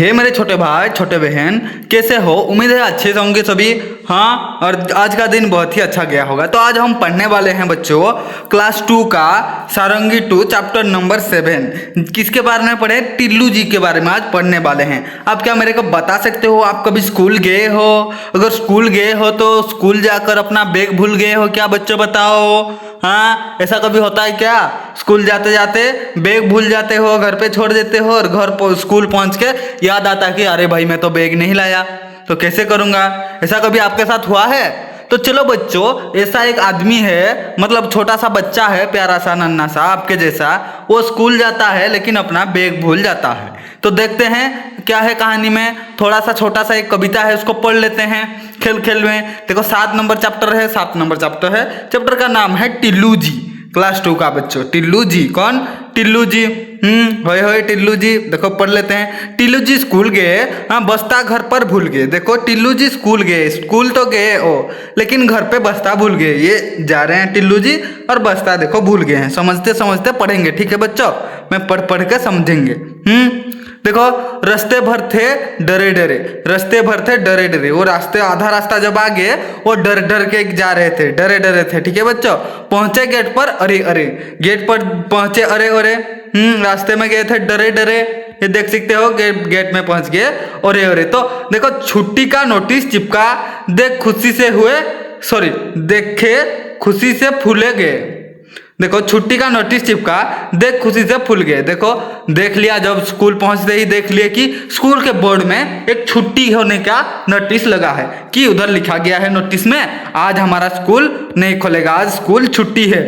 हे मेरे छोटे भाई छोटे बहन, कैसे हो? उम्मीद है अच्छे से होंगे सभी। हाँ, और आज का दिन बहुत ही अच्छा गया होगा। तो आज हम पढ़ने वाले हैं बच्चों क्लास 2 का सारंगी 2 चैप्टर नंबर 7। किसके बारे में पढ़े? टिल्लू जी के बारे में आज पढ़ने वाले हैं। आप क्या मेरे को बता सकते हो, आप कभी स्कूल गए हो? अगर स्कूल गए हो तो स्कूल जाकर अपना बैग भूल गए हो क्या बच्चों? बताओ। हाँ, ऐसा कभी होता है क्या? स्कूल जाते जाते बैग भूल जाते हो, घर पे छोड़ देते हो और स्कूल पहुंच के याद आता है कि अरे भाई मैं तो बैग नहीं लाया, तो कैसे करूंगा? ऐसा कभी आपके साथ हुआ है? तो चलो बच्चों, ऐसा एक आदमी है, मतलब छोटा सा बच्चा है, प्यारा सा नन्हा सा आपके जैसा। वो स्कूल जाता है लेकिन अपना बैग भूल जाता है। तो देखते हैं क्या है कहानी में। थोड़ा सा छोटा सा एक कविता है, उसको पढ़ लेते हैं खेल खेल में। देखो 7 नंबर चैप्टर है, 7 नंबर चैप्टर है। चैप्टर का नाम है टिल्लू जी। क्लास 2 का बच्चों, टिल्लू जी। कौन? टिल्लू जी। होए होए टिल्लू जी। देखो पढ़ लेते हैं। टिल्लू जी स्कूल गए, हाँ बस्ता घर पर भूल गए। देखो टिल्लू जी स्कूल गए, स्कूल तो गए ओ, लेकिन घर पे बस्ता भूल गए। ये जा रहे हैं टिल्लू जी और बस्ता देखो भूल गए हैं। समझते समझते पढ़ेंगे, ठीक है बच्चों? मैं पढ़ पढ़ के समझेंगे। देखो, रास्ते भर थे डरे डरे, रास्ते भर थे डरे डरे। वो रास्ते आधा रास्ता जब आ गए, वो डर डर के जा रहे थे, डरे डरे थे, ठीक है बच्चों? पहुंचे गेट पर, अरे अरे, गेट पर पहुंचे, अरे अरे। रास्ते में गए थे डरे डरे, ये देख सकते हो। गेट में पहुंच गए, अरे अरे। तो देखो छुट्टी का नोटिस चिपका, देख खुशी से हुए, सॉरी देखे खुशी से फूले गए। देखो छुट्टी का नोटिस चिपका, देख खुशी से फूल गए। देखो देख लिया, जब स्कूल पहुंचते ही देख लिया कि स्कूल के बोर्ड में एक छुट्टी होने का नोटिस लगा है, कि उधर लिखा गया है नोटिस में आज हमारा स्कूल नहीं खुलेगा, आज स्कूल छुट्टी है।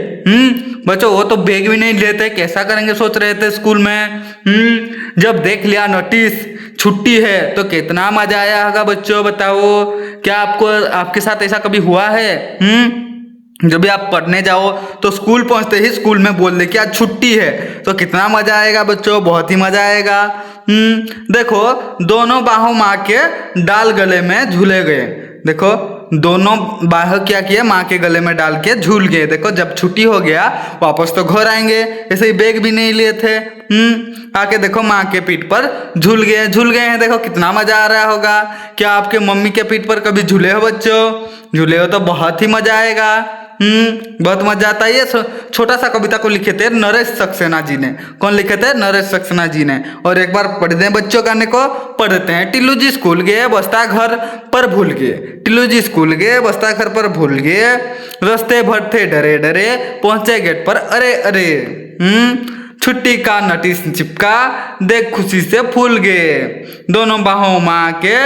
बच्चों वो तो बैग भी नहीं लेते, कैसा करेंगे सोच रहे थे स्कूल में। जब देख लिया नोटिस छुट्टी है तो कितना मजा आया होगा बच्चों, बताओ। क्या आपको आपके साथ ऐसा कभी हुआ है? जब भी आप पढ़ने जाओ तो स्कूल पहुंचते ही स्कूल में बोल दे कि आज छुट्टी है, तो कितना मजा आएगा बच्चों, बहुत ही मजा आएगा। देखो दोनों बाहों माँ के डाल गले में झूले गए। देखो दोनों बाह क्या किए, माँ के गले में डाल के झूल गए। देखो जब छुट्टी हो गया वापस तो घर आएंगे, ऐसे ही बैग भी नहीं लिए थे। आके देखो माँ के पीठ पर झूल गए हैं। देखो कितना मजा आ रहा होगा। क्या आपके मम्मी के पीठ पर कभी झूले हो बच्चों? झूले हो तो बहुत ही मजा आएगा। बहुत मजा आता है। ये छोटा सा कविता को लिखे थे नरेश सक्सेना जी ने। कौन लिखे थे? नरेश सक्सेना जी ने। और एक बार पढ़ दें बच्चों, गाने को पढ़ते हैं। टिल्लू जी स्कूल गए, बस्ता घर पर भूल गए। टिल्लू जी स्कूल गए, बस्ता घर पर भूल गए। रास्ते भर थे डरे डरे, पहुंचे गेट पर, अरे अरे। छुट्टी का नोटिस चिपका, देख खुशी से फूल गए। दोनों बाहों माँ के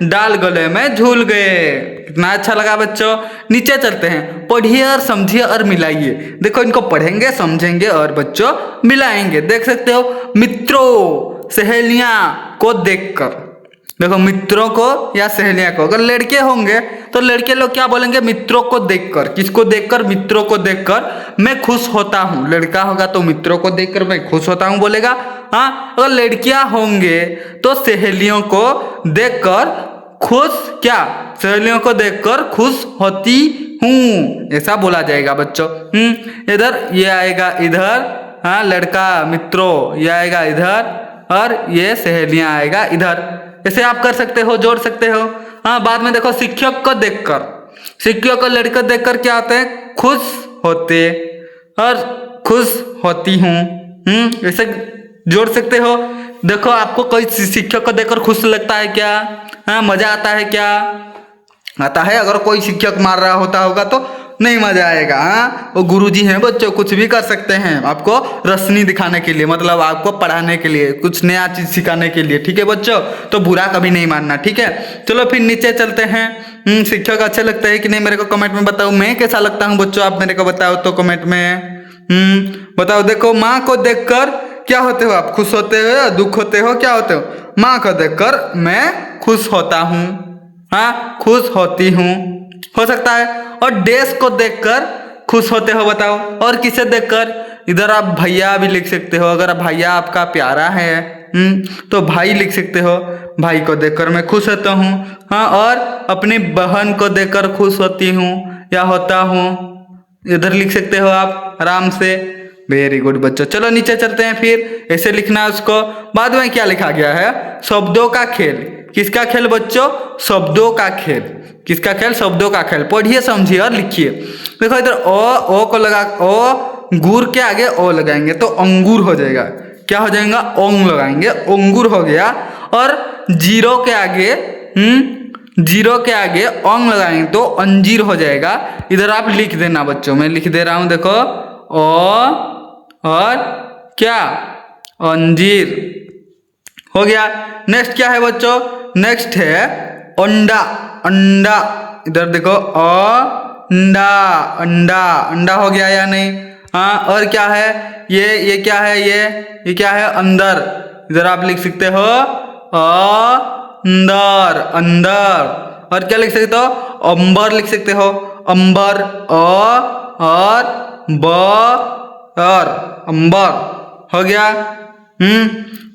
डाल गले में झूल गए। कितना अच्छा लगा बच्चों। नीचे चलते हैं, पढ़िए और समझिए और मिलाइए। देखो इनको पढ़ेंगे, समझेंगे और बच्चों मिलाएंगे। देख सकते हो, मित्रों सहेलियां को देखकर। देखो मित्रों को या सहेलियां को, अगर लड़के होंगे तो लड़के लोग क्या बोलेंगे? मित्रों को देखकर। किसको देखकर? मित्रों को देखकर मैं खुश होता हूँ। लड़का होगा तो मित्रों को देखकर मैं खुश होता हूँ बोलेगा। हाँ, अगर लड़कियां होंगे तो सहेलियों को देखकर खुश, क्या? सहेलियों को देखकर खुश होती हूँ, ऐसा बोला जाएगा बच्चों। इधर ये आएगा इधर, हाँ लड़का मित्रों ये आएगा इधर, और ये सहेलियां आएगा इधर। ऐसे आप कर सकते हो, जोड़ सकते हो। हाँ, बाद में देखो शिक्षक को देखकर, शिक्षक को लड़का देखकर क्या होते हैं? खुश होते और खुश होती हूँ। ऐसे जोड़ सकते हो। देखो आपको कोई शिक्षक को देखकर खुश लगता है क्या? हाँ, मजा आता है क्या? आता है। अगर कोई शिक्षक मार रहा होता होगा तो नहीं मजा आएगा। हाँ, वो गुरुजी हैं बच्चों, कुछ भी कर सकते हैं आपको रोशनी दिखाने के लिए, मतलब आपको पढ़ाने के लिए, कुछ नया चीज सिखाने के लिए, ठीक है बच्चों? तो बुरा कभी नहीं मानना, ठीक है? चलो फिर नीचे चलते हैं। शिक्षक अच्छे लगते हैं कि नहीं मेरे को कमेंट में बताओ। मैं कैसा लगता हूँ बच्चों, आप मेरे को बताओ तो कमेंट में। बताओ। देखो माँ को देखकर क्या होते हो आप? खुश होते हो या दुख होते हो? क्या होते हो? माँ को देखकर मैं खुश होता हूँ, हाँ खुश होती हूँ, हो सकता है। और देश को देखकर खुश होते हो, बताओ। और किसे देखकर? इधर आप भैया भी लिख सकते हो, अगर भैया आपका प्यारा है तो भाई लिख सकते हो। भाई को देखकर मैं खुश होता हूँ। हाँ, और अपनी बहन को देखकर खुश होती हूँ या होता हूँ, इधर लिख सकते हो आप आराम से। वेरी गुड बच्चों। चलो नीचे चलते हैं, फिर ऐसे लिखना है उसको। बाद में क्या लिखा गया है, शब्दों का खेल। किसका खेल बच्चों, शब्दों का खेल। किसका खेल, शब्दों का खेल। पढ़िए समझिए और लिखिए। देखो इधर ओ को लगा, ओ गुर के आगे ओ लगाएंगे तो अंगूर हो जाएगा। क्या हो जाएगा, ओंग लगाएंगे, अंगूर हो गया। और जीरो के आगे जीरो के आगे ओंग लगाएंगे तो अंजीर हो जाएगा। इधर आप लिख देना बच्चों, मैं लिख दे रहा हूं, देखो ओ और क्या, अंजीर हो गया। नेक्स्ट क्या है बच्चों, नेक्स्ट है अंडा। अंडा, इधर देखो अंडा, अंडा, अंडा हो गया या नहीं। हाँ, और क्या है, ये क्या है, ये क्या है, अंदर। इधर आप लिख सकते हो अंदर, अंदर। और क्या लिख सकते हो, अंबर लिख सकते हो, अंबर, और ब और अंबर हो गया।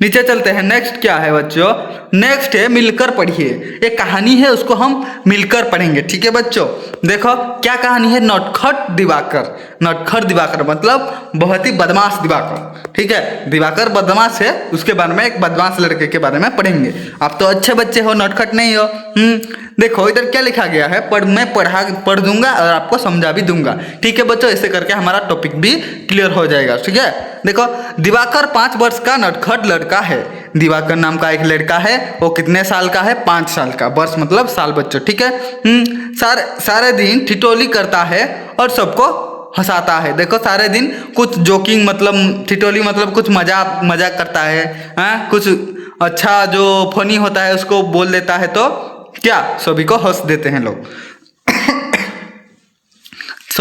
नीचे चलते हैं। नेक्स्ट क्या है बच्चों, नेक्स्ट है मिलकर पढ़िए। एक कहानी है, उसको हम मिलकर पढ़ेंगे, ठीक है बच्चों। देखो क्या कहानी है, नटखट दिवाकर। नटखट दिवाकर मतलब बहुत ही बदमाश दिवाकर, ठीक है। दिवाकर बदमाश है, उसके बारे में, एक बदमाश लड़के के बारे में पढ़ेंगे। आप तो अच्छे बच्चे हो, नटखट नहीं हो। देखो इधर क्या लिखा गया है, मैं पढ़ दूंगा और आपको समझा भी दूंगा, ठीक है बच्चों। ऐसे करके हमारा टॉपिक भी क्लियर हो जाएगा, ठीक है। देखो, दिवाकर 5 वर्ष का नटखट लड़का है। दिवाकर नाम का एक लड़का है, वो कितने साल का है, 5 साल का। वर्ष मतलब साल बच्चों, ठीक है। सारे दिन ठिठोली करता है और सबको हंसाता है। देखो सारे दिन कुछ जोकिंग मतलब ठिठोली मतलब कुछ मजाक करता है, कुछ अच्छा जो फनी होता है उसको बोल देता है, तो क्या सभी को हंस देते हैं लोग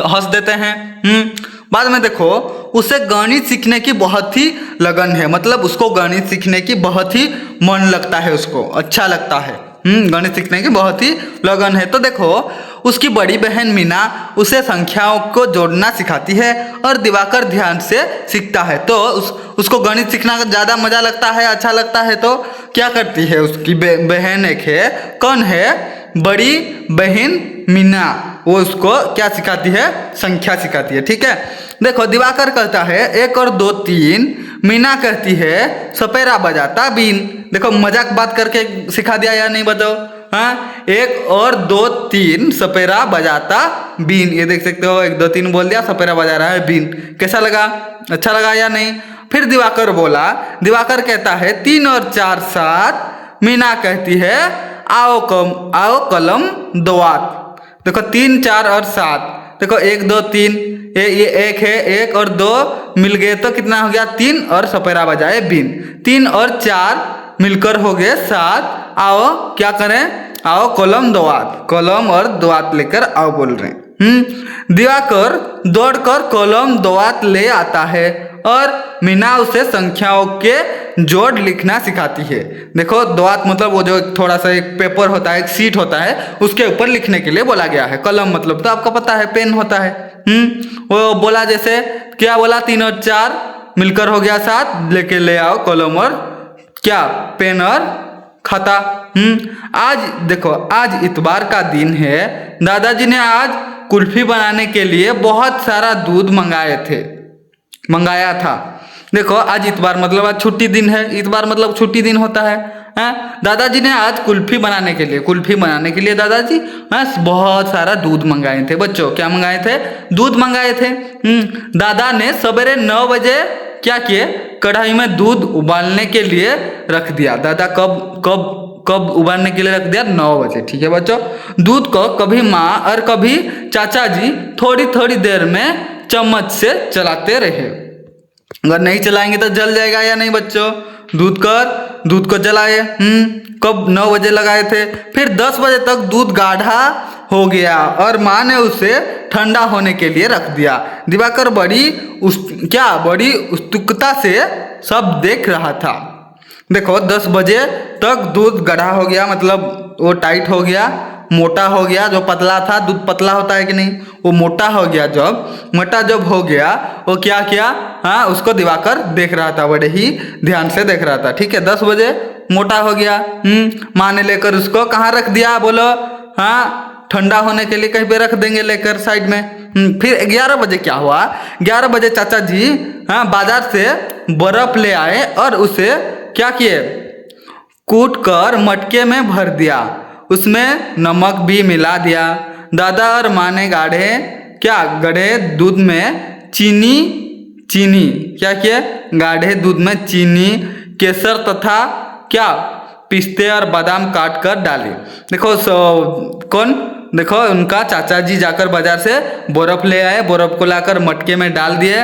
हंस देते हैं। बाद में देखो, उसे गणित सीखने की बहुत ही लगन है। मतलब उसको गणित सीखने की बहुत ही मन लगता है, उसको अच्छा लगता है। गणित सीखने की बहुत ही लगन है। तो देखो, उसकी बड़ी बहन मीना उसे संख्याओं को जोड़ना सिखाती है और दिवाकर ध्यान से सीखता है। तो उसको गणित सीखना ज़्यादा मजा लगता है, अच्छा लगता है। तो क्या करती है, उसकी बहन एक है, कौन है, बड़ी बहन मीना, वो उसको क्या सिखाती है, संख्या सिखाती है, ठीक है। देखो दिवाकर कहता है 1 और 2 3, मीना कहती है सपेरा बजाता बीन। देखो मजाक बात करके सिखा दिया या नहीं बताओ। हाँ, 1 और 2 3 सपेरा बजाता बीन, ये देख सकते हो, 1 2 3 बोल दिया, सपेरा बजा रहा है बीन। कैसा लगा, अच्छा लगा या नहीं। फिर दिवाकर बोला, दिवाकर कहता है 3 और 4 7, मीना कहती है आओ कलम दोआत। देखो 3 4 और 7, देखो 1 2 3, ये 1 है, 1 और 2 मिल गए तो कितना हो गया, 3, और सपेरा बजाए बीन। 3 और 4 मिलकर हो गए 7। आओ क्या करें, आओ कलम दोआत, कलम और दोआत लेकर आओ बोल रहे हैं। दिवाकर दौड़कर कलम दोआत ले आता है और मीना उसे संख्याओं के जोड़ लिखना सिखाती है। देखो दोआत मतलब वो जो थोड़ा सा एक पेपर होता है, एक शीट होता है, उसके ऊपर लिखने के लिए बोला गया है। कलम मतलब तो आपको पता है पेन होता है। वो बोला जैसे क्या बोला, 3 और 4 मिलकर हो गया 7, लेके ले आओ कलम और क्या, पेन और खाता। आज देखो, आज इतवार का दिन है। दादाजी ने आज कुल्फी बनाने के लिए बहुत सारा दूध मंगाया था। देखो आज इतवार मतलब आज छुट्टी दिन है, इतवार मतलब छुट्टी दिन होता है। दादाजी ने आज कुल्फी बनाने के लिए दादाजी बहुत सारा दूध मंगाए थे। बच्चों क्या मंगाए थे, दूध मंगाए थे। दादा ने सवेरे 9 बजे क्या किए, कढ़ाई में दूध उबालने के लिए रख दिया। दादा कब उबालने के लिए रख दिया, 9 बजे, ठीक है बच्चों। दूध को कभी माँ और कभी चाचा जी थोड़ी देर में चम्मच से चलाते रहे। अगर नहीं चलाएंगे तो जल जाएगा या नहीं बच्चों। दूध को जलाए। कब, 9 बजे लगाए थे। फिर 10 बजे तक दूध गाढ़ा हो गया और माँ ने उसे ठंडा होने के लिए रख दिया। दिवाकर बड़ी उत्सुकता से सब देख रहा था। देखो 10 बजे तक दूध गाढ़ा हो गया मतलब वो टाइट हो गया, मोटा हो गया। जो पतला था, दूध पतला होता है कि नहीं, वो मोटा हो गया। मोटा जब हो गया, वो क्या किया, उसको दिवाकर देख रहा था, बड़े ही ध्यान से देख रहा था, ठीक है। 10 बजे मोटा हो गया। माँ ने लेकर उसको कहाँ रख दिया, बोलो। ठंडा होने के लिए कहीं पे रख देंगे लेकर साइड में। फिर 11 बजे क्या हुआ, 11 बजे चाचा जी बाजार से बर्फ ले आए और उसे क्या किए, कूट कर मटके में भर दिया, उसमें नमक भी मिला दिया। दादा और माँ ने गढ़े दूध में चीनी क्या किया, गाढ़े दूध में चीनी, केसर तथा क्या पिस्ते और बादाम काट कर डाले। देखो उनका चाचा जी जाकर बाजार से बर्फ ले आए, बर्फ को लाकर मटके में डाल दिए।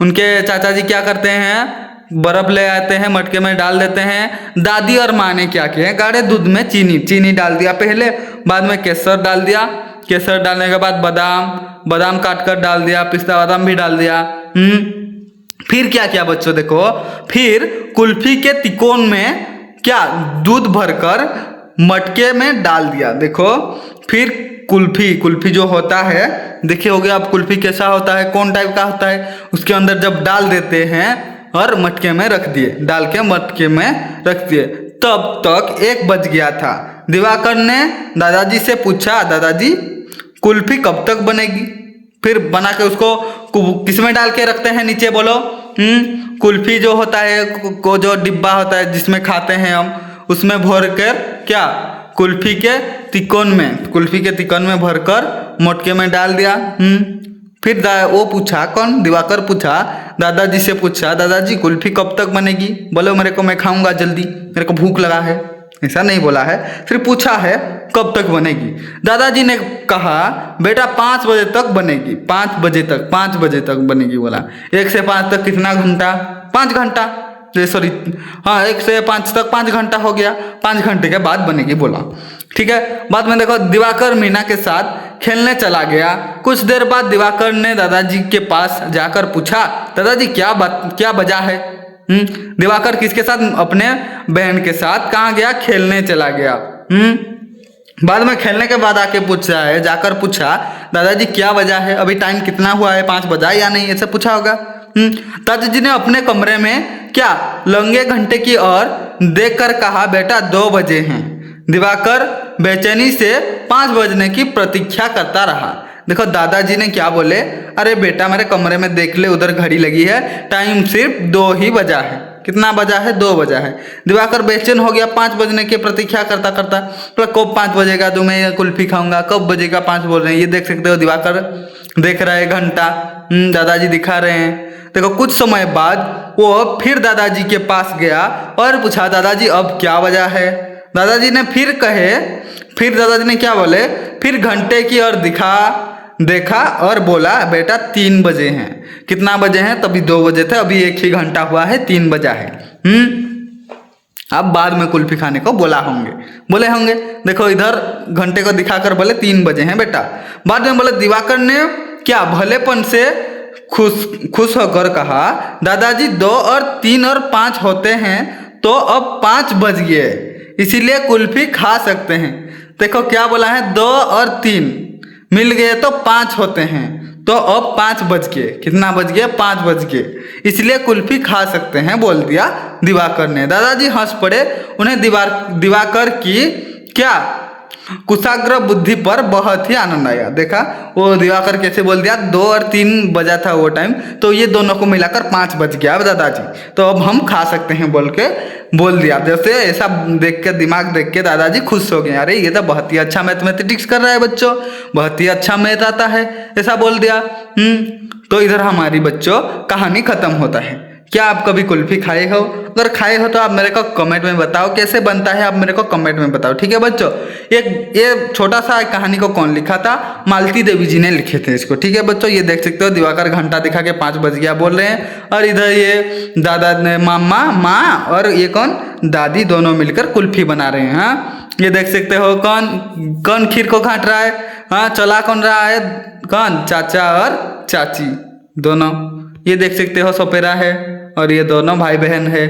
उनके चाचा जी क्या करते हैं, बर्फ ले आते हैं, मटके में डाल देते हैं। दादी और माँ ने क्या किया, गाढ़े दूध में चीनी डाल दिया पहले, बाद में केसर डाल दिया, केसर डालने के बाद बादाम काट कर डाल दिया, पिस्ता बादाम भी डाल दिया। फिर क्या किया बच्चों, देखो फिर कुल्फी के तिकोन में क्या दूध भरकर मटके में डाल दिया। देखो फिर कुल्फी जो होता है, देखे होगे आप कुल्फी कैसा होता है, कौन टाइप का होता है, उसके अंदर जब डाल देते हैं और मटके में रख दिए, डाल के मटके में रख दिए, तब तक 1 बज गया था। दिवाकर ने दादाजी से पूछा, दादाजी कुल्फी कब तक बनेगी। फिर बना के उसको किसमें डाल के रखते हैं नीचे बोलो, कुल्फी जो होता है को जो डिब्बा होता है जिसमें खाते हैं हम, उसमें भर कर क्या कुल्फी के तिकोन में भरकर मटके में डाल दिया। फिर वो पूछा, कौन, दिवाकर पूछा, दादाजी से पूछा, दादाजी कुल्फी कब तक बनेगी। बोलो मेरे को, मैं खाऊंगा जल्दी, मेरे को भूख लगा है, ऐसा नहीं बोला है, सिर्फ पूछा है कब तक बनेगी। दादाजी ने कहा बेटा 5 बजे तक बनेगी, 5 बजे तक बनेगी बोला। 1 से 5 तक कितना घंटा, 5 घंटा, सॉरी हाँ 1 से 5 तक 5 घंटा हो गया, 5 घंटे के बाद बनेगी बोला। ठीक है, बाद में देखो दिवाकर मीना के साथ खेलने चला गया। कुछ देर बाद दिवाकर ने दादाजी के पास जाकर पूछा, दादाजी क्या वजह है। दिवाकर किसके साथ, अपने बहन के साथ कहाँ गया, खेलने चला गया। बाद में खेलने के बाद जाकर पूछा दादाजी क्या वजह है, अभी टाइम कितना हुआ है, 5 बजा या नहीं, ऐसे पूछा होगा। दादाजी ने अपने कमरे में क्या लंगे घंटे की ओर देखकर कहा बेटा 2 बजे हैं। दिवाकर बेचैनी से 5 बजने की प्रतीक्षा करता रहा। देखो दादाजी ने क्या बोले, अरे बेटा मेरे कमरे में देख ले, उधर घड़ी लगी है, टाइम सिर्फ 2 ही बजा है। कितना बजा है, 2 बजा है। दिवाकर बेचैन हो गया 5 बजने की प्रतीक्षा करता कब 5 बजेगा, तो मैं कुल्फी खाऊंगा, कब बजेगा 5 बोल रहे हैं। ये देख सकते हो दिवाकर देख रहा है घंटा, दादाजी दिखा रहे हैं। देखो कुछ समय बाद वो फिर दादाजी के पास गया और पूछा दादाजी अब क्या वजह है। दादाजी ने फिर दादाजी ने क्या बोले, फिर घंटे की ओर देखा और बोला बेटा 3 बजे हैं। कितना बजे हैं, तभी 2 बजे थे, अभी 1 ही घंटा हुआ है, 3 बजा है। अब बाद में कुल्फी खाने को बोले होंगे। देखो इधर घंटे को दिखाकर बोले 3 बजे हैं बेटा। बाद में बोले दिवाकर ने क्या भलेपन से खुश होकर कहा दादाजी 2 और 3 और 5 होते हैं, तो अब 5 बज गए, इसीलिए कुल्फी खा सकते हैं। देखो क्या बोला है, 2 और 3 मिल गए तो 5 होते हैं, तो अब 5 बज गए। कितना बज गए, 5 बज गए, इसलिए कुल्फी खा सकते हैं बोल दिया दिवाकर ने। दादाजी हंस पड़े। उन्हें दिवाकर की क्या कुशाग्र बुद्धि पर बहुत ही आनंद आया। देखा वो दिवाकर कैसे बोल दिया, 2 और 3 बजा था वो टाइम, तो ये दोनों को मिलाकर 5 बज गया अब दादाजी, तो अब हम खा सकते हैं बोल दिया। जैसे ऐसा देख के, दिमाग देख के दादाजी खुश हो गए, अरे ये तो बहुत ही अच्छा मैथमेटिक्स कर रहा है बच्चों, बहुत ही अच्छा मैथ आता है, ऐसा बोल दिया। तो इधर हमारी बच्चों कहानी खत्म होता है। क्या आप कभी कुल्फी खाए हो? अगर खाए हो तो आप मेरे को कमेंट में बताओ, कैसे बनता है आप मेरे को कमेंट में बताओ। ठीक है बच्चों, ये छोटा सा कहानी को कौन लिखा था, मालती देवी जी ने लिखे थे इसको। ठीक है बच्चों, ये देख सकते हो दिवाकर घंटा दिखा के 5 बज गया बोल रहे हैं, और इधर ये दादा ने माँ और ये कौन दादी दोनों मिलकर कुल्फी बना रहे हैं। हाँ ये देख सकते हो कौन खीर को घाट रहा है, हाँ चला कौन रहा है, कौन चाचा और चाची दोनों। ये देख सकते हो सपेरा है और ये दोनों भाई बहन है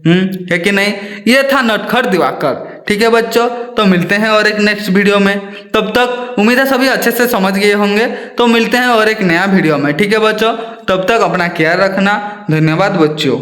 कि नहीं। ये था नटखट दिवाकर। ठीक है बच्चों, तो मिलते हैं और एक नेक्स्ट वीडियो में। तब तक उम्मीद है सभी अच्छे से समझ गए होंगे, तो मिलते हैं और एक नया वीडियो में। ठीक है बच्चों, तब तक अपना ख्याल रखना। धन्यवाद बच्चों।